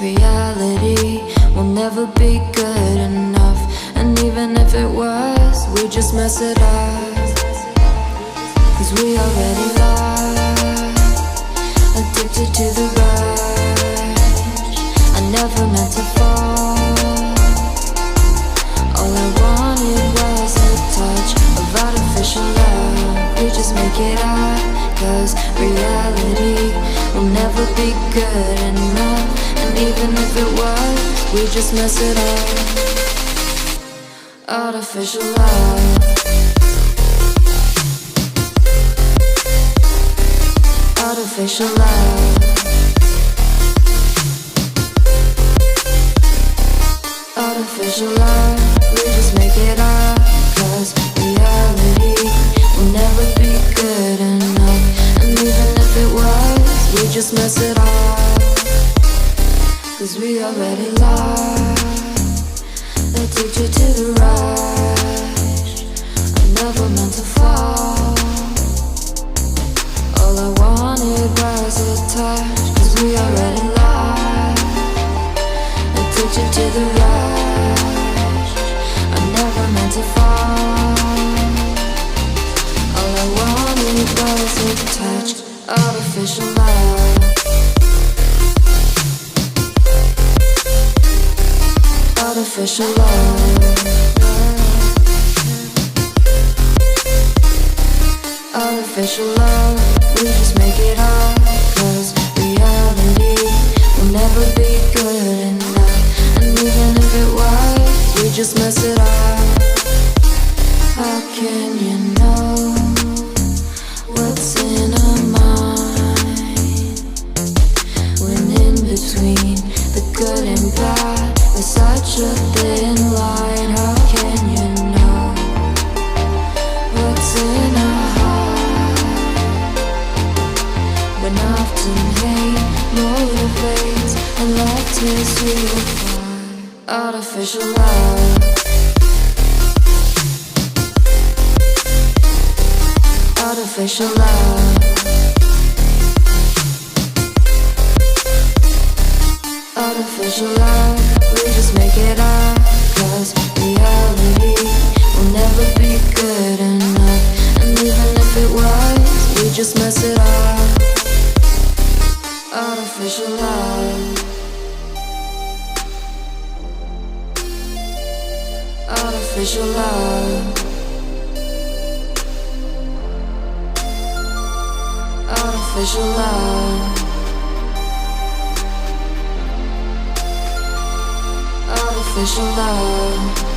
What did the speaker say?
reality will never be good enough. And even if it was, we just mess it up. Cause we already lost, addicted to the rush. I never meant to fall. All I wanted was a touch of artificial love. We just make it up, cause reality will never be good enough. And even if it was, we just mess it up. Artificial love. Artificial love. Artificial love. We just make it up, cause reality will never be good enough. And even if it was, we just mess it up. Cause we already lost, addicted to the rush. I never meant to fall. All I wanted was a touch. Cause we already lost, addicted to the rush. I never meant to fall. All I wanted was a touch. Artificial love. Artificial love. Artificial love. We just make it up, cause reality will never be good enough. And even if it was, we just mess it up. How can you know what's in our mind, when in between the good and bad there's such a thin line? How can you know what's in our heart, when often hate motivates and love tears you apart? Artificial love. Artificial love. Artificial love. We just make it up, cause reality will never be good enough. And even if it was, we just mess it up. Artificial love. Artificial love. Artificial love. Artificial love.